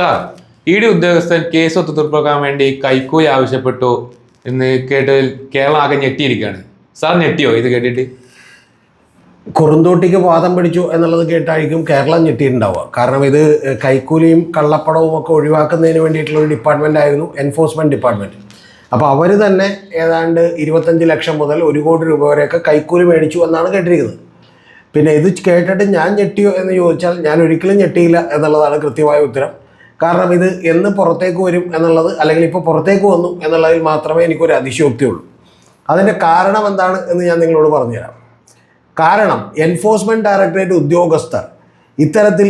Sir, ED ഉദ്യോഗസ്ഥൻ case ഒത്തുതീർപ്പാക്കാൻ വേണ്ടി കൈക്കൂലി ആവശ്യപ്പെട്ടു എന്ന് കേട്ട് കേരളം ആകെ ഞെട്ടിയിരിക്കുകയാണ്. സാർ ഞെട്ടിയോ ഇത് കേട്ടിട്ട്? കുറുന്തോട്ടിക്ക് വാദം പിടിച്ചു എന്നുള്ളത് കേട്ടായിരിക്കും കേരളം ഞെട്ടിയിട്ടുണ്ടാവുക. കാരണം ഇത് കൈക്കൂലിയും കള്ളപ്പണവും ഒക്കെ ഒഴിവാക്കുന്നതിന് വേണ്ടിയിട്ടുള്ള ഒരു ഡിപ്പാർട്ട്മെൻ്റ് ആയിരുന്നു എൻഫോഴ്സ്മെൻറ്റ് ഡിപ്പാർട്ട്മെൻറ്റ്. അപ്പോൾ അവർ തന്നെ ഏതാണ്ട് 25 ലക്ഷം മുതൽ 1 കോടി രൂപ വരെയൊക്കെ കൈക്കൂലി മേടിച്ചു എന്നാണ് കേട്ടിരിക്കുന്നത്. പിന്നെ ഇത് കേട്ടിട്ട് ഞാൻ ഞെട്ടിയോ എന്ന് ചോദിച്ചാൽ ഞാൻ ഒരിക്കലും ഞെട്ടിയില്ല എന്നുള്ളതാണ് കൃത്യമായ ഉത്തരം. കാരണം ഇത് എന്ന് പുറത്തേക്ക് വരും എന്നുള്ളത്, അല്ലെങ്കിൽ ഇപ്പോൾ പുറത്തേക്ക് വന്നു എന്നുള്ളതിൽ മാത്രമേ എനിക്കൊരു അതിശയോക്തിയുള്ളൂ. അതിൻ്റെ കാരണം എന്താണ് എന്ന് ഞാൻ നിങ്ങളോട് പറഞ്ഞുതരാം. കാരണം എൻഫോഴ്സ്മെൻറ്റ് ഡയറക്ടറേറ്റ് ഉദ്യോഗസ്ഥർ ഇത്തരത്തിൽ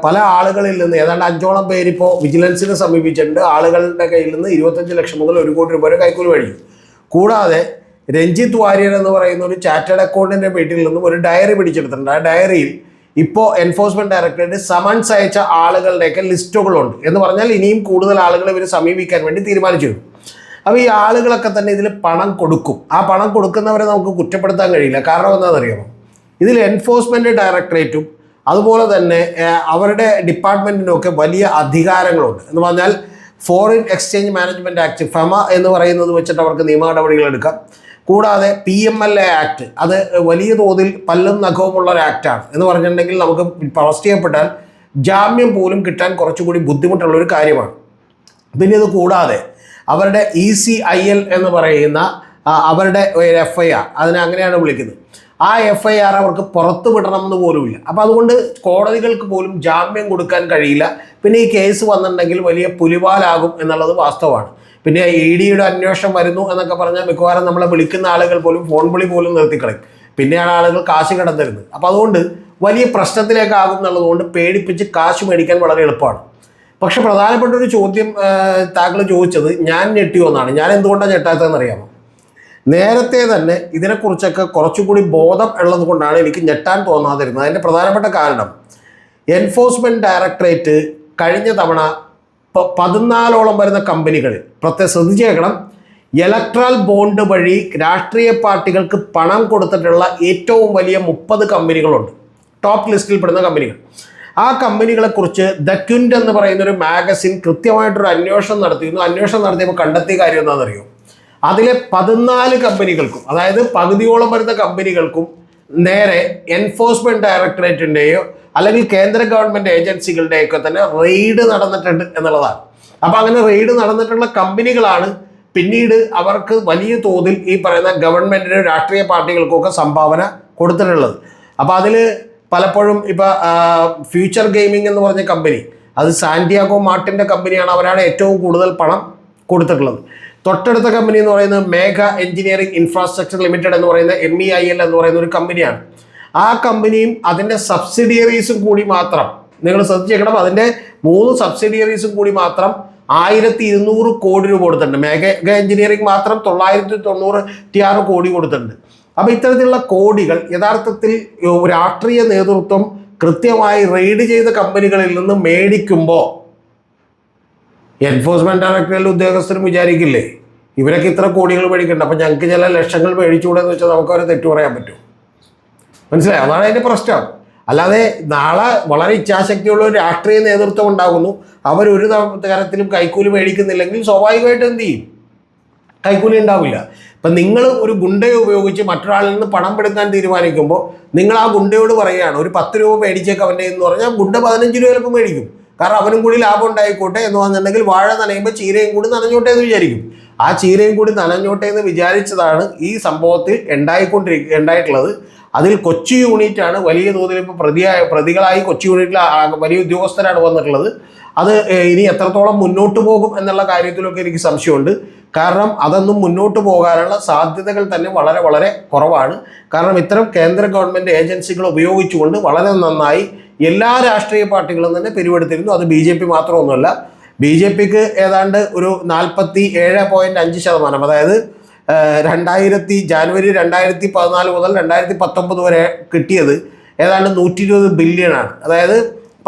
പല ആളുകളിൽ നിന്ന് ഏതാണ്ട് 5ഓളം പേരിപ്പോൾ വിജിലൻസിനെ സമീപിച്ചിട്ടുണ്ട്. ആളുകളുടെ കയ്യിൽ നിന്ന് 25 ലക്ഷം മുതൽ 1 കോടി രൂപ വരെ കൈക്കൂലി മേടിക്കും. കൂടാതെ രഞ്ജിത്ത് വാര്യർ എന്ന് പറയുന്ന ഒരു ചാർട്ടേഡ് അക്കൗണ്ടൻ്റെ വീട്ടിൽ നിന്നും ഒരു ഡയറി പിടിച്ചെടുത്തിട്ടുണ്ട്. ആ ഡയറിയിൽ ഇപ്പോൾ എൻഫോഴ്സ്മെൻറ്റ് ഡയറക്ടറേറ്റ് സമൻസ് അയച്ച ആളുകളുടെയൊക്കെ ലിസ്റ്റുകളുണ്ട്. എന്ന് പറഞ്ഞാൽ ഇനിയും കൂടുതൽ ആളുകളെ ഇവർ സമീപിക്കാൻ വേണ്ടി തീരുമാനിച്ചു. അപ്പോൾ ഈ ആളുകളൊക്കെ തന്നെ ഇതിൽ പണം കൊടുക്കും. ആ പണം കൊടുക്കുന്നവരെ നമുക്ക് കുറ്റപ്പെടുത്താൻ കഴിയില്ല. കാരണം എന്താണെന്നറിയാമോ? ഇതിൽ എൻഫോഴ്സ്മെൻറ്റ് ഡയറക്ടറേറ്റും അതുപോലെ തന്നെ അവരുടെ ഡിപ്പാർട്ട്മെൻറ്റിനൊക്കെ വലിയ അധികാരങ്ങളുണ്ട്. എന്ന് പറഞ്ഞാൽ foreign exchange management act FEMA എന്ന് പറയുന്നത് വെച്ചിട്ട് അവർക്ക് നിയമ നടപടികൾ എടുക്കാം. കൂടാതെ PMLA ആക്ട്, അത് വലിയ തോതിൽ പല്ലും നഖവുമുള്ള ഒരു ആക്റ്റാണ്. എന്ന് പറഞ്ഞിട്ടുണ്ടെങ്കിൽ നമുക്ക് അറസ്റ്റ് ചെയ്യപ്പെട്ടാൽ ജാമ്യം പോലും കിട്ടാൻ കുറച്ചുകൂടി ബുദ്ധിമുട്ടുള്ളൊരു കാര്യമാണ്. പിന്നെ ഇത് കൂടാതെ അവരുടെ ECIL എന്ന് പറയുന്ന അവരുടെ ഒരു FIR, അതിനെ അങ്ങനെയാണ് വിളിക്കുന്നത്. ആ FIR അവർക്ക് പുറത്ത് വിടണമെന്ന് പോലുമില്ല. അപ്പോൾ അതുകൊണ്ട് കോടതികൾക്ക് പോലും ജാമ്യം കൊടുക്കാൻ കഴിയില്ല. പിന്നെ ഈ കേസ് വന്നിട്ടുണ്ടെങ്കിൽ വലിയ പുലിവാലാകും എന്നുള്ളത് വാസ്തവമാണ്. പിന്നെ EDയുടെ അന്വേഷണം വരുന്നു എന്നൊക്കെ പറഞ്ഞാൽ മിക്കവാറും നമ്മളെ വിളിക്കുന്ന ആളുകൾ പോലും ഫോൺ വിളി പോലും നിർത്തിക്കളയും. പിന്നെയാണ് ആളുകൾ കാശ് കടത്തരുന്നത്. അപ്പോൾ അതുകൊണ്ട് വലിയ പ്രശ്നത്തിലേക്കാകും എന്നുള്ളതുകൊണ്ട് പേടിപ്പിച്ച് കാശ് മേടിക്കാൻ വളരെ എളുപ്പമാണ്. പക്ഷെ പ്രധാനപ്പെട്ട ഒരു ചോദ്യം താങ്കൾ ചോദിച്ചത് ഞാൻ ഞെട്ടിയോ എന്നാണ്. ഞാൻ എന്തുകൊണ്ടാണ് ഞെട്ടാത്തതെന്ന് അറിയാമോ? നേരത്തെ തന്നെ ഇതിനെക്കുറിച്ചൊക്കെ കുറച്ചുകൂടി ബോധം ഉള്ളത് കൊണ്ടാണ് എനിക്ക് ഞെട്ടാൻ തോന്നാതിരുന്നത്. അതിൻ്റെ പ്രധാനപ്പെട്ട കാരണം എൻഫോഴ്സ്മെൻറ്റ് ഡയറക്ടറേറ്റ് കഴിഞ്ഞ തവണ 14ഓളം വരുന്ന കമ്പനികളിൽ പ്രത്യേകം ശ്രദ്ധിച്ചേക്കണം, ഇലക്ട്രൽ ബോണ്ട് വഴി രാഷ്ട്രീയ പാർട്ടികൾക്ക് പണം കൊടുത്തിട്ടുള്ള ഏറ്റവും വലിയ 30 കമ്പനികളുണ്ട്, ടോപ്പ് ലിസ്റ്റിൽ പെടുന്ന കമ്പനികൾ. ആ കമ്പനികളെക്കുറിച്ച് ദ ക്വിൻ്റ് എന്ന് പറയുന്നൊരു മാഗസിൻ കൃത്യമായിട്ടൊരു അന്വേഷണം നടത്തിയിരുന്നു. അന്വേഷണം നടത്തിയപ്പോൾ കണ്ടെത്തിയ കാര്യം എന്താണെന്നറിയോ? അതിലെ 14 കമ്പനികൾക്കും, അതായത് പകുതിയോളം വരുന്ന കമ്പനികൾക്കും നേരെ എൻഫോഴ്സ്മെൻറ്റ് ഡയറക്ടറേറ്റിൻ്റെയോ അല്ലെങ്കിൽ കേന്ദ്ര ഗവൺമെൻറ് ഏജൻസികളുടെയൊക്കെ തന്നെ റെയ്ഡ് നടന്നിട്ടുണ്ട് എന്നുള്ളതാണ്. അപ്പോൾ അങ്ങനെ റെയ്ഡ് നടന്നിട്ടുള്ള കമ്പനികളാണ് പിന്നീട് അവർക്ക് വലിയ തോതിൽ ഈ പറയുന്ന ഗവൺമെൻറ്റിനും രാഷ്ട്രീയ പാർട്ടികൾക്കൊക്കെ സംഭാവന കൊടുത്തിട്ടുള്ളത്. അപ്പോൾ അതിൽ പലപ്പോഴും ഇപ്പോൾ ഫ്യൂച്ചർ ഗെയിമിംഗ് എന്ന് പറഞ്ഞ കമ്പനി, അത് സാന്റിയാഗോ മാർട്ടിൻ്റെ കമ്പനിയാണ്. അവരാണ് ഏറ്റവും കൂടുതൽ പണം കൊടുത്തിട്ടുള്ളത്. തൊട്ടടുത്ത കമ്പനി എന്ന് പറയുന്നത് മേഘ എഞ്ചിനീയറിംഗ് ഇൻഫ്രാസ്ട്രക്ചർ ലിമിറ്റഡ് എന്ന് പറയുന്ന MEIL എന്ന് പറയുന്ന ഒരു കമ്പനിയാണ്. ആ കമ്പനിയും അതിൻ്റെ സബ്സിഡിയറീസും കൂടി മാത്രം നിങ്ങൾ ശ്രദ്ധിച്ചേക്കണം, അതിൻ്റെ 3 സബ്സിഡിയറീസും കൂടി മാത്രം 1200 കോടി രൂപ കൊടുത്തിട്ടുണ്ട്. മേഘ എഞ്ചിനീയറിംഗ് മാത്രം 996 കോടി കൊടുത്തിട്ടുണ്ട്. അപ്പോൾ ഇത്തരത്തിലുള്ള കോടികൾ യഥാർത്ഥത്തിൽ രാഷ്ട്രീയ നേതൃത്വം കൃത്യമായി റെയ്ഡ് ചെയ്ത കമ്പനികളിൽ നിന്ന് മേടിക്കുമ്പോൾ എൻഫോഴ്സ്മെൻറ്റ് ഡയറക്ടറേറ്റ് ഉദ്യോഗസ്ഥരും വിചാരിക്കില്ലേ ഇവരൊക്കെ ഇത്ര കോടികൾ മേടിക്കുന്നുണ്ട്, അപ്പോൾ ഞങ്ങൾക്ക് ചില ലക്ഷങ്ങൾ മേടിച്ചുകൂടെ എന്ന് വെച്ചാൽ നമുക്ക് അവരെ തെറ്റു പറയാൻ പറ്റും. മനസ്സിലായി? അതാണ് അതിൻ്റെ പ്രശ്നം. അല്ലാതെ നാളെ വളരെ ഇച്ഛാശക്തിയുള്ള ഒരു രാഷ്ട്രീയ നേതൃത്വം ഉണ്ടാകുന്നു, അവരൊരു തരത്തിലും കൈക്കൂലി മേടിക്കുന്നില്ലെങ്കിൽ സ്വാഭാവികമായിട്ട് എന്ത് ചെയ്യും? കൈക്കൂലി ഉണ്ടാവില്ല. ഇപ്പം നിങ്ങൾ ഒരു ഗുണ്ടയെ ഉപയോഗിച്ച് മറ്റൊരാളിൽ നിന്ന് പണം എടുക്കാൻ തീരുമാനിക്കുമ്പോൾ നിങ്ങൾ ആ ഗുണ്ടയോട് പറയുകയാണ് ഒരു 10 രൂപ മേടിച്ചേക്ക് അവൻ്റെ എന്ന് പറഞ്ഞാൽ ഗുണ്ട 15 രൂപ ചിലപ്പോൾ മേടിക്കും. കാരണം അവനും കൂടി ലാഭം ഉണ്ടായിക്കോട്ടെ എന്ന് പറഞ്ഞിട്ടുണ്ടെങ്കിൽ വാഴ നനയുമ്പോൾ ചീരയും കൂടി നനഞ്ഞോട്ടെ എന്ന് വിചാരിക്കും. ആ ചീരയും കൂടി നനഞ്ഞോട്ടെ എന്ന് വിചാരിച്ചതാണ് ഈ സംഭവത്തിൽ ഉണ്ടായിട്ടുള്ളത്. അതിൽ കൊച്ചി യൂണിറ്റാണ് വലിയ തോതിൽ ഇപ്പോൾ പ്രതികളായി കൊച്ചി യൂണിറ്റിൽ വലിയ ഉദ്യോഗസ്ഥരാണ് വന്നിട്ടുള്ളത്. അത് ഇനി എത്രത്തോളം മുന്നോട്ട് പോകും എന്നുള്ള കാര്യത്തിലൊക്കെ എനിക്ക് സംശയമുണ്ട്. കാരണം അതൊന്നും മുന്നോട്ട് പോകാനുള്ള സാധ്യതകൾ തന്നെ വളരെ വളരെ കുറവാണ്. കാരണം ഇത്തരം കേന്ദ്ര ഗവൺമെൻറ് ഏജൻസികൾ ഉപയോഗിച്ചുകൊണ്ട് വളരെ നന്നായി എല്ലാ രാഷ്ട്രീയ പാർട്ടികളും തന്നെ പിരിവെടുത്തിരുന്നു. അത് BJP മാത്രമൊന്നുമല്ല. BJPക്ക് ഏതാണ്ട് ഒരു 47.5%, അതായത് ജനുവരി 2014 മുതൽ 2019 വരെ കിട്ടിയത് ഏതാണ്ട് 120 ബില്യണാണ്, അതായത്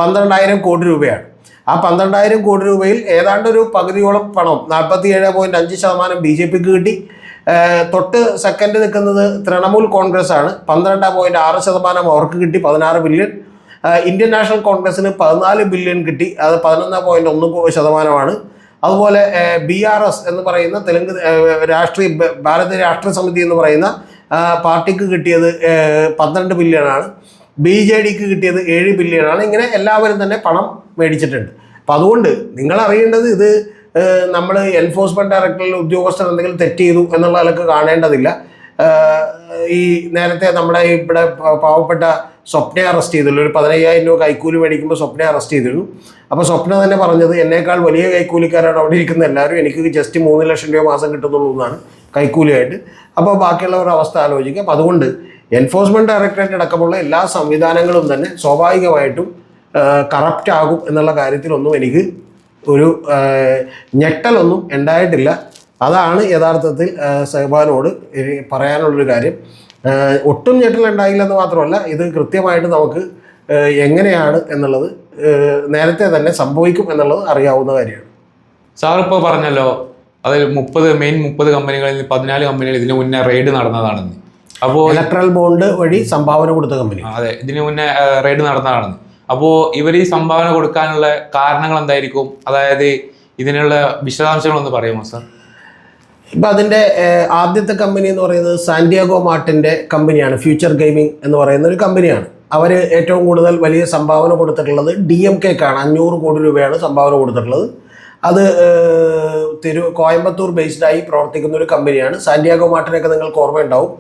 12,000 കോടി രൂപയാണ്. ആ 12,000 കോടി രൂപയിൽ ഏതാണ്ട് ഒരു പകുതിയോളം പണം 47.5% BJPക്ക് കിട്ടി. തൊട്ട് സെക്കൻഡ് നിൽക്കുന്നത് തൃണമൂൽ കോൺഗ്രസ് ആണ്, 12.6% അവർക്ക് കിട്ടി, 16 ബില്യൺ. ഇന്ത്യൻ നാഷണൽ കോൺഗ്രസിന് 14 ബില്യൺ കിട്ടി, അത് 11.1%. അതുപോലെ BRS എന്ന് പറയുന്ന തെലുങ്ക് ഭാരതീയ രാഷ്ട്രീയ സമിതി എന്ന് പറയുന്ന പാർട്ടിക്ക് കിട്ടിയത് 12 ബില്യണാണ്. BJDക്ക് കിട്ടിയത് 7 ബില്യണാണ്. ഇങ്ങനെ എല്ലാവരും തന്നെ പണം മേടിച്ചിട്ടുണ്ട്. അപ്പം അതുകൊണ്ട് നിങ്ങൾ അറിയേണ്ടത് ഇത് നമ്മൾ എൻഫോഴ്സ്മെൻറ്റ് ഡയറക്ടറേറ്റിൽ ഉദ്യോഗസ്ഥർ എന്തെങ്കിലും തെറ്റ് ചെയ്തു എന്നുള്ള നിലക്ക് കാണേണ്ടതില്ല. ഈ നേരത്തെ നമ്മുടെ ഇവിടെ പാവപ്പെട്ട സ്വപ്നയെ അറസ്റ്റ് ചെയ്തുള്ളൂ. ഒരു 15,000 രൂപ കൈക്കൂലി മേടിക്കുമ്പോൾ സ്വപ്നയെ അറസ്റ്റ് ചെയ്തിരുന്നു. അപ്പോൾ സ്വപ്ന തന്നെ പറഞ്ഞത് എന്നേക്കാൾ വലിയ കൈക്കൂലിക്കാരാണ് അവിടെ ഇരിക്കുന്ന എല്ലാവരും, എനിക്ക് ജസ്റ്റ് 3 ലക്ഷം രൂപ മാസം കിട്ടുന്നുള്ളൂ എന്നാണ് കൈക്കൂലിയായിട്ട്. അപ്പോൾ ബാക്കിയുള്ളവരുടെ അവസ്ഥ ആലോചിക്കുക. അപ്പോൾ അതുകൊണ്ട് എൻഫോഴ്സ്മെൻറ്റ് ഡയറക്ടറേറ്റ് അടക്കമുള്ള എല്ലാ സംവിധാനങ്ങളും തന്നെ സ്വാഭാവികമായിട്ടും കറപ്റ്റ് ആകും എന്നുള്ള കാര്യത്തിലൊന്നും എനിക്ക് ഒരു ഞെട്ടലൊന്നും ഉണ്ടായിട്ടില്ല. അതാണ് യഥാർത്ഥത്തിൽ സഹബാനോട് പറയാനുള്ളൊരു കാര്യം. ഒട്ടും ഞെട്ടലുണ്ടായില്ലെന്ന് മാത്രമല്ല, ഇത് കൃത്യമായിട്ട് നമുക്ക് എങ്ങനെയാണ് എന്നുള്ളത് നേരത്തെ തന്നെ സംഭവിക്കും എന്നുള്ളത് അറിയാവുന്ന കാര്യമാണ്. സാർ ഇപ്പോൾ പറഞ്ഞല്ലോ അതിൽ 30 കമ്പനികളിൽ 14 കമ്പനികൾ ഇതിനു മുന്നേ റെയ്ഡ് നടന്നതാണെന്ന്. അപ്പോൾ ഇലക്ട്രൽ ബോണ്ട് വഴി സംഭാവന കൊടുത്ത കമ്പനി, അതെ, ഇതിനു മുന്നേ റെയ്ഡ് നടന്നതാണെന്ന്. അപ്പോൾ ഇവർ ഈ സംഭാവന കൊടുക്കാനുള്ള കാരണങ്ങൾ എന്തായിരിക്കും? അതായത് ഇതിനുള്ള വിശദാംശങ്ങളൊന്ന് പറയുമോ സാർ? ഇപ്പം അതിൻ്റെ ആദ്യത്തെ കമ്പനി എന്ന് പറയുന്നത് സാന്റിയാഗോ മാർട്ടിൻ്റെ കമ്പനിയാണ്. ഫ്യൂച്ചർ ഗെയിമിംഗ് എന്ന് പറയുന്ന ഒരു കമ്പനിയാണ്. അവർ ഏറ്റവും കൂടുതൽ വലിയ സംഭാവന കൊടുത്തിട്ടുള്ളത് DMKക്കാണ്. 500 കോടി രൂപയാണ് സംഭാവന കൊടുത്തിട്ടുള്ളത്. അത് കോയമ്പത്തൂർ ബേസ്ഡായി പ്രവർത്തിക്കുന്ന ഒരു കമ്പനിയാണ്. സാന്റിയാഗോ മാർട്ടിനൊക്കെ നിങ്ങൾക്ക് ഓർമ്മയുണ്ടാവും.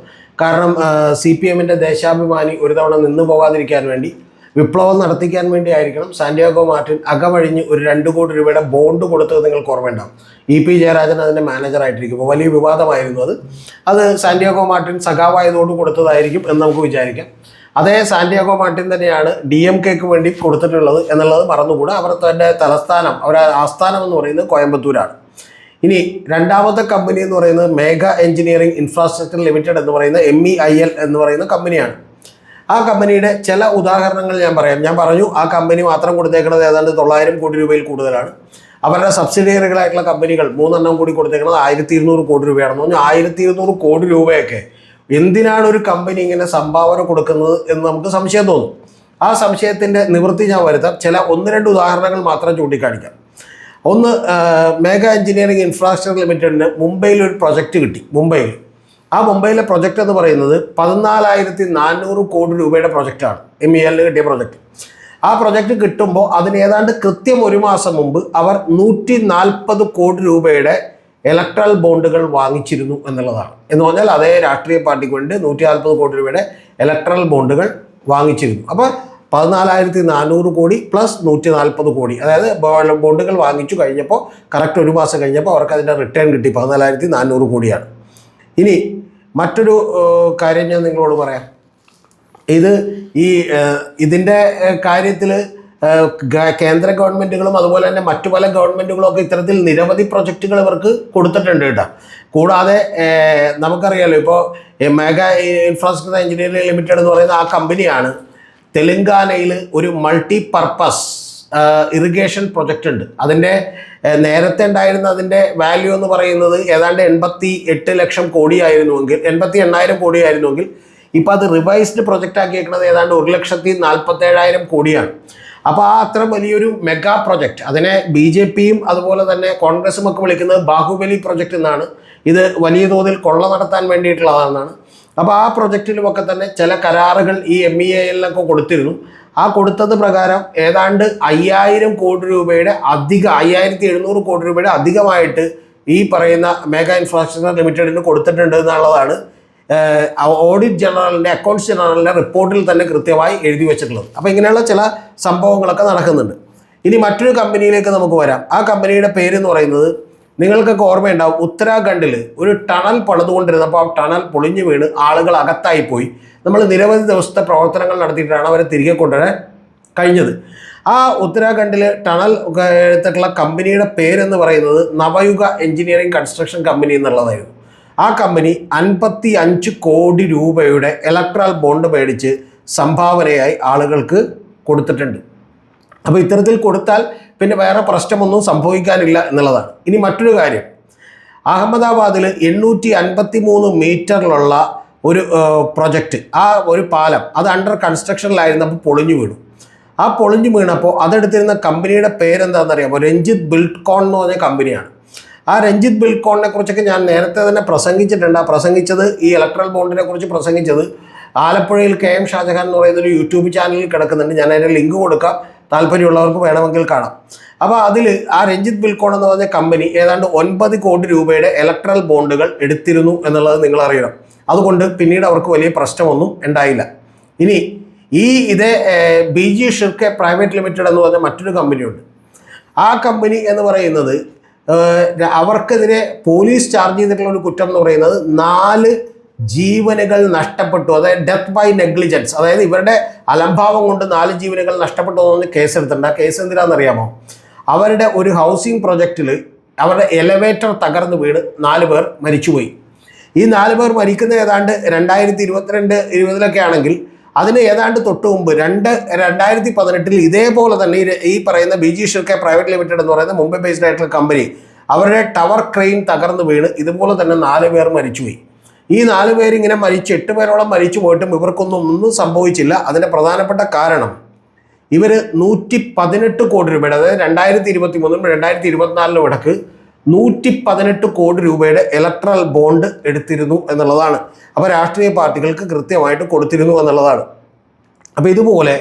കാരണം CPMൻ്റെ ദേശാഭിമാനി ഒരു തവണ നിന്നു പോകാതിരിക്കാൻ വേണ്ടി, വിപ്ലവം നടത്തിക്കാൻ വേണ്ടി ആയിരിക്കണം സാന്റിയാഗോ മാർട്ടിൻ അകമഴിഞ്ഞ് ഒരു 2 കോടി രൂപയുടെ ബോണ്ട് കൊടുത്തത് നിങ്ങൾക്ക് ഓർമ്മയുണ്ടാവും. EP ജയരാജൻ അതിൻ്റെ മാനേജറായിട്ടിരിക്കുമ്പോൾ വലിയ വിവാദമായിരുന്നു അത് സാന്റിയാഗോ മാർട്ടിൻ സഖാവായതോട് കൊടുത്തതായിരിക്കും എന്ന് നമുക്ക് വിചാരിക്കാം. അതേ സാന്റിയാഗോ മാർട്ടിൻ തന്നെയാണ് DMKക്ക് വേണ്ടി കൊടുത്തിട്ടുള്ളത് എന്നുള്ളത് മറന്നുകൂടാ. അവർ തന്നെ തലസ്ഥാനം, അവരുടെ ആസ്ഥാനം എന്ന് പറയുന്നത് കോയമ്പത്തൂരാണ്. ഇനി രണ്ടാമത്തെ കമ്പനി എന്ന് പറയുന്നത് മേഘ എഞ്ചിനീയറിംഗ് ഇൻഫ്രാസ്ട്രക്ചർ ലിമിറ്റഡ് എന്ന് പറയുന്ന MEIL എന്ന് പറയുന്ന കമ്പനിയാണ്. ആ കമ്പനിയുടെ ചില ഉദാഹരണങ്ങൾ ഞാൻ പറയാം. ഞാൻ പറഞ്ഞു ആ കമ്പനി മാത്രം കൊടുത്തേക്കുന്നത് ഏതാണ്ട് 900 കോടി രൂപയിൽ കൂടുതലാണ്. അവരുടെ സബ്സിഡിയറികളായിട്ടുള്ള കമ്പനികൾ 3 എണ്ണം കൂടി കൊടുത്തേക്കുന്നത് 1200 കോടി രൂപയാണെന്ന് പറഞ്ഞു. 1200 കോടി രൂപയൊക്കെ എന്തിനാണ് ഒരു കമ്പനി ഇങ്ങനെ സംഭാവന കൊടുക്കുന്നത് എന്ന് നമുക്ക് സംശയം തോന്നും. ആ സംശയത്തിൻ്റെ നിവൃത്തി ഞാൻ വരുത്താം. ചില 1-2 ഉദാഹരണങ്ങൾ മാത്രം ചൂണ്ടിക്കാണിക്കാം. ഒന്ന്, മേഘ എഞ്ചിനീയറിംഗ് ഇൻഫ്രാസ്ട്രക്ചർ ലിമിറ്റഡിന് മുംബൈയിൽ ഒരു പ്രൊജക്റ്റ് കിട്ടി. ആ മുംബൈയിലെ പ്രൊജക്റ്റ് എന്ന് പറയുന്നത് 14,400 കോടി രൂപയുടെ പ്രൊജക്റ്റാണ്. MEILന് കിട്ടിയ പ്രൊജക്റ്റ്. ആ പ്രൊജക്റ്റ് കിട്ടുമ്പോൾ അതിന് ഏതാണ്ട് കൃത്യം 1 മാസം മുമ്പ് അവർ 140 കോടി രൂപയുടെ ഇലക്ട്രൽ ബോണ്ടുകൾ വാങ്ങിച്ചിരുന്നു എന്നുള്ളതാണ്. എന്ന് പറഞ്ഞാൽ അതേ രാഷ്ട്രീയ പാർട്ടിക്ക് വേണ്ടി 140 കോടി രൂപയുടെ ഇലക്ട്രൽ ബോണ്ടുകൾ വാങ്ങിച്ചിരുന്നു. അപ്പോൾ 14,400 കോടി പ്ലസ് 140 കോടി, അതായത് ബോണ്ടുകൾ വാങ്ങിച്ചു കഴിഞ്ഞപ്പോൾ കറക്റ്റ് 1 മാസം കഴിഞ്ഞപ്പോൾ അവർക്ക് അതിൻ്റെ റിട്ടേൺ കിട്ടി. 14,400 കോടിയാണ്. ഇനി മറ്റൊരു കാര്യം ഞാൻ നിങ്ങളോട് പറയാം. ഇതിൻ്റെ കാര്യത്തിൽ കേന്ദ്ര ഗവൺമെൻറ്റുകളും അതുപോലെ തന്നെ മറ്റു പല ഗവൺമെൻറ്റുകളും ഒക്കെ ഇത്തരത്തിൽ നിരവധി പ്രൊജക്റ്റുകൾ ഇവർക്ക് കൊടുത്തിട്ടുണ്ട് കേട്ടോ. കൂടാതെ നമുക്കറിയാലോ, ഇപ്പോൾ മേഘ ഇൻഫ്രാസ്ട്രക്ചർ എഞ്ചിനീയറിംഗ് ലിമിറ്റഡ് എന്ന് പറയുന്ന ആ കമ്പനിയാണ് തെലങ്കാനയിൽ ഒരു മൾട്ടി പർപ്പസ് ഇറിഗേഷൻ പ്രൊജക്റ്റ് ഉണ്ട്. അതിൻ്റെ നേരത്തെ ഉണ്ടായിരുന്ന അതിൻ്റെ വാല്യൂ എന്ന് പറയുന്നത് ഏതാണ്ട് 88 ലക്ഷം കോടിയായിരുന്നുവെങ്കിൽ 88,000 കോടിയായിരുന്നുവെങ്കിൽ ഇപ്പോൾ അത് റിവൈസ്ഡ് പ്രൊജക്റ്റ് ആക്കിയേക്കുന്നത് ഏതാണ്ട് 1,47,000 കോടിയാണ്. അപ്പോൾ ആ അത്ര വലിയൊരു മെഗാ പ്രൊജക്റ്റ്, അതിനെ BJPയും അതുപോലെ തന്നെ കോൺഗ്രസും ഒക്കെ വിളിക്കുന്നത് ബാഹുബലി പ്രൊജക്റ്റ് എന്നാണ്. ഇത് വലിയ തോതിൽ കൊള്ള നടത്താൻ വേണ്ടിയിട്ടുള്ളതാണെന്നാണ്. അപ്പോൾ ആ പ്രൊജക്റ്റിലുമൊക്കെ തന്നെ ചില കരാറുകൾ ഈ MEILനൊക്കെ കൊടുത്തിരുന്നു. ആ കൊടുത്തത് പ്രകാരം ഏതാണ്ട് 5,000 കോടി രൂപയുടെ 5,700 കോടി രൂപയുടെ അധികമായിട്ട് ഈ പറയുന്ന മേഘ ഇൻഫ്രാസ്ട്രക്ചർ ലിമിറ്റഡിന് കൊടുത്തിട്ടുണ്ട് എന്നുള്ളതാണ് ഓഡിറ്റ് ജനറലിൻ്റെ, അക്കൗണ്ട്സ് ജനറലിൻ്റെ റിപ്പോർട്ടിൽ തന്നെ കൃത്യമായി എഴുതി വെച്ചിട്ടുള്ളത്. അപ്പോൾ ഇങ്ങനെയുള്ള ചില സംഭവങ്ങളൊക്കെ നടക്കുന്നുണ്ട്. ഇനി മറ്റൊരു കമ്പനിയിലേക്ക് നമുക്ക് വരാം. ആ കമ്പനിയുടെ പേര് എന്ന് പറയുന്നത് നിങ്ങൾക്കൊക്കെ ഓർമ്മയുണ്ടാവും. ഉത്തരാഖണ്ഡിൽ ഒരു ടണൽ പണിതുകൊണ്ടിരുന്നപ്പോൾ ആ ടണൽ പൊളിഞ്ഞു വീണ് ആളുകൾ അകത്തായിപ്പോയി. നമ്മൾ നിരവധി ദിവസത്തെ പ്രവർത്തനങ്ങൾ നടത്തിയിട്ടാണ് അവരെ തിരികെ കൊണ്ടുവരാൻ കഴിഞ്ഞത്. ആ ഉത്തരാഖണ്ഡിൽ ടണൽ എടുത്തിട്ടുള്ള കമ്പനിയുടെ പേരെന്ന് പറയുന്നത് നവയുഗ എഞ്ചിനീയറിംഗ് കൺസ്ട്രക്ഷൻ കമ്പനി എന്നുള്ളതായിരുന്നു. ആ കമ്പനി 55 കോടി രൂപയുടെ ഇലക്ട്രൽ ബോണ്ട് മേടിച്ച് സംഭാവനയായി ആളുകൾക്ക് കൊടുത്തിട്ടുണ്ട്. അപ്പോൾ ഇത്തരത്തിൽ കൊടുത്താൽ പിന്നെ വേറെ പ്രശ്നമൊന്നും സംഭവിക്കാനില്ല എന്നുള്ളതാണ്. ഇനി മറ്റൊരു കാര്യം, അഹമ്മദാബാദിൽ 853 മീറ്ററിലുള്ള ഒരു പ്രൊജക്റ്റ്, ആ ഒരു പാലം അത് അണ്ടർ കൺസ്ട്രക്ഷനിലായിരുന്നപ്പോൾ പൊളിഞ്ഞു വീണു. ആ പൊളിഞ്ഞു വീണപ്പോൾ അതെടുത്തിരുന്ന കമ്പനിയുടെ പേരെന്താണെന്നറിയാമോ? രഞ്ജിത്ത് ബിൽഡ്കോൺ എന്ന് പറഞ്ഞ കമ്പനിയാണ്. ആ രഞ്ജിത്ത് ബിൽഡ്കോണിനെ കുറിച്ചൊക്കെ ഞാൻ നേരത്തെ തന്നെ പ്രസംഗിച്ചിട്ടുണ്ട്. ആ പ്രസംഗിച്ചത് ഈ ഇലക്ട്രൽ ബോണ്ടിനെ കുറിച്ച് പ്രസംഗിച്ചത് ആലപ്പുഴയിൽ KM ഷാജഹാൻ എന്ന് പറയുന്നൊരു യൂട്യൂബ് ചാനലിൽ കിടക്കുന്നുണ്ട്. ഞാൻ അതിൻ്റെ ലിങ്ക് കൊടുക്കാം, താല്പര്യമുള്ളവർക്ക് വേണമെങ്കിൽ കാണാം. അപ്പോൾ അതിൽ ആ രഞ്ജിത്ത് ബിൽഡ്കോൺ എന്ന് പറഞ്ഞ കമ്പനി ഏതാണ്ട് 9 കോടി രൂപയുടെ ഇലക്ട്രൽ ബോണ്ടുകൾ എടുത്തിരുന്നു എന്നുള്ളത് നിങ്ങൾ അറിയണം. അതുകൊണ്ട് പിന്നീട് അവർക്ക് വലിയ പ്രശ്നമൊന്നും ഉണ്ടായില്ല. ഇനി ഇതേ BG ഷിർക്കെ പ്രൈവറ്റ് ലിമിറ്റഡ് എന്ന് പറഞ്ഞ മറ്റൊരു കമ്പനിയുണ്ട്. ആ കമ്പനി എന്ന് പറയുന്നത് അവർക്കെതിരെ പോലീസ് ചാർജ് ചെയ്തിട്ടുള്ള ഒരു കുറ്റം എന്ന് പറയുന്നത് 4 ജീവനുകൾ നഷ്ടപ്പെട്ടു, അതായത് ഡെത്ത് ബൈ നെഗ്ലിജൻസ്, അതായത് ഇവരുടെ അലംഭാവം കൊണ്ട് 4 ജീവനുകൾ നഷ്ടപ്പെട്ടു എന്ന് പറഞ്ഞ് കേസെടുത്തിട്ടുണ്ട്. ആ കേസ് എന്തിനാണെന്നറിയാമോ? അവരുടെ ഒരു ഹൗസിംഗ് പ്രൊജക്റ്റിൽ അവരുടെ എലവേറ്റർ തകർന്ന് വീണ് 4 പേർ മരിച്ചുപോയി. ഈ 4 പേർ മരിക്കുന്നത് ഏതാണ്ട് 2022-20 ആണെങ്കിൽ അതിന് ഏതാണ്ട് തൊട്ട് മുമ്പ് 2018 ഇതേപോലെ തന്നെ ഈ പറയുന്ന BG ഷിർക്കെ പ്രൈവറ്റ് ലിമിറ്റഡ് എന്ന് പറയുന്ന മുംബൈ ബേസ്ഡ് ആയിട്ടുള്ള കമ്പനി അവരുടെ ടവർ ക്രെയിൻ തകർന്ന് വീണ് ഇതുപോലെ തന്നെ 4 പേർ മരിച്ചുപോയി. ഈ 4 പേരിങ്ങനെ മരിച്ച് 8 പേരോളം മരിച്ചു പോയിട്ടും ഇവർക്കൊന്നും സംഭവിച്ചില്ല. അതിൻ്റെ പ്രധാനപ്പെട്ട കാരണം ഇവർ 118 കോടി രൂപയുടെ, അതായത് 2023-2024 ഇടക്ക് 118 കോടി രൂപയുടെ ഇലക്ട്രൽ ബോണ്ട് എടുത്തിരുന്നു എന്നുള്ളതാണ്. അപ്പോൾ രാഷ്ട്രീയ പാർട്ടികൾക്ക് കൃത്യമായിട്ട് കൊടുത്തിരുന്നു എന്നുള്ളതാണ്. അപ്പോൾ ഇതുപോലെ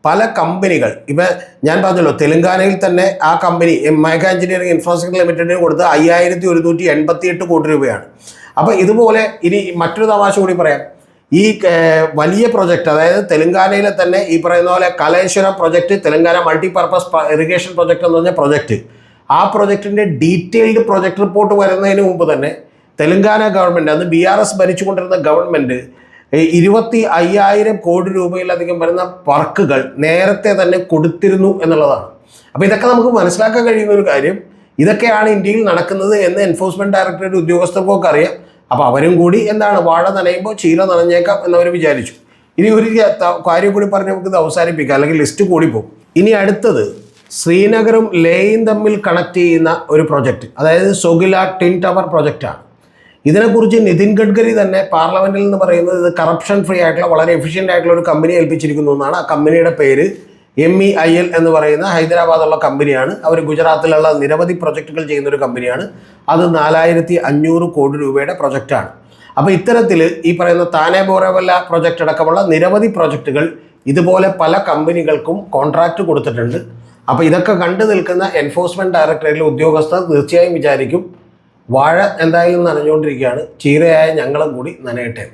പല കമ്പനികൾ, ഇപ്പം ഞാൻ പറഞ്ഞല്ലോ തെലങ്കാനയിൽ തന്നെ ആ കമ്പനി മെഗാ എഞ്ചിനീയറിംഗ് ഇൻഫ്രാസ്ട്രക്ചർ ലിമിറ്റഡിന് കൊടുത്ത് 5188 കോടി രൂപയാണ്. അപ്പോൾ ഇതുപോലെ ഇനി മറ്റൊരു തമാശ കൂടി പറയാം. ഈ വലിയ പ്രൊജക്റ്റ്, അതായത് തെലങ്കാനയിലെ തന്നെ ഈ പറയുന്ന പോലെ Kaleshwaram project, Telangana multipurpose irrigation project എന്ന് പറഞ്ഞ പ്രൊജക്റ്റ്, ആ പ്രൊജക്റ്റിൻ്റെ ഡീറ്റെയിൽഡ് പ്രൊജക്ട് റിപ്പോർട്ട് വരുന്നതിന് മുമ്പ് തന്നെ തെലങ്കാന ഗവൺമെൻറ്, അന്ന് BRS ഭരിച്ചുകൊണ്ടിരുന്ന ഗവൺമെൻറ് 25,000 കോടി രൂപയിലധികം വരുന്ന വർക്കുകൾ നേരത്തെ തന്നെ കൊടുത്തിരുന്നു എന്നുള്ളതാണ്. അപ്പോൾ ഇതൊക്കെ നമുക്ക് മനസ്സിലാക്കാൻ കഴിയുന്ന ഒരു കാര്യം. ഇതൊക്കെയാണ് ഇന്ത്യയിൽ നടക്കുന്നത് എന്ന് എൻഫോഴ്സ്മെൻറ്റ് ഡയറക്ടറേറ്റ് ഉദ്യോഗസ്ഥർക്കൊക്കെ അറിയാം. അപ്പോൾ അവരും കൂടി എന്താണ്, വാഴ നനയുമ്പോൾ ചീര നനഞ്ഞേക്കാം എന്നവർ വിചാരിച്ചു. ഇനി ഒരു കാര്യം കൂടി പറഞ്ഞ് നമുക്കിത് അവസാനിപ്പിക്കാം, അല്ലെങ്കിൽ ലിസ്റ്റ് കൂടിപ്പോകും. ഇനി അടുത്തത് ശ്രീനഗറും ലേയും തമ്മിൽ കണക്ട് ചെയ്യുന്ന ഒരു പ്രൊജക്റ്റ്, അതായത് സൊഗില ടിൻ ടവർ പ്രൊജക്റ്റാണ്. ഇതിനെക്കുറിച്ച് നിതിൻ ഗഡ്കരി തന്നെ പാർലമെൻറ്റിൽ നിന്ന് പറയുന്നത് ഇത് കറപ്ഷൻ ഫ്രീ ആയിട്ടുള്ള വളരെ എഫിഷ്യൻ്റ് ആയിട്ടുള്ള ഒരു കമ്പനി ഏൽപ്പിച്ചിരിക്കുന്നു എന്നാണ്. ആ കമ്പനിയുടെ പേര് MEIL എന്ന് പറയുന്ന ഹൈദരാബാദുള്ള കമ്പനിയാണ്. അവർ ഗുജറാത്തിലുള്ള നിരവധി പ്രൊജക്റ്റുകൾ ചെയ്യുന്നൊരു കമ്പനിയാണ്. അത് 4500 കോടി രൂപയുടെ പ്രൊജക്റ്റാണ്. അപ്പോൾ ഇത്തരത്തിൽ ഈ പറയുന്ന താനെ ബോറവല്ല പ്രൊജക്റ്റ് അടക്കമുള്ള നിരവധി പ്രൊജക്റ്റുകൾ ഇതുപോലെ പല കമ്പനികൾക്കും കോൺട്രാക്റ്റ് കൊടുത്തിട്ടുണ്ട്. അപ്പോൾ ഇതൊക്കെ കണ്ടു നിൽക്കുന്ന എൻഫോഴ്സ്മെൻറ്റ് ഡയറക്ടറേറ്റിലെ ഉദ്യോഗസ്ഥർ തീർച്ചയായും വിചാരിക്കും വാഴ എന്തായാലും നനഞ്ഞുകൊണ്ടിരിക്കുകയാണ്, ചീരയായ ഞങ്ങളും കൂടി നനയട്ടെ.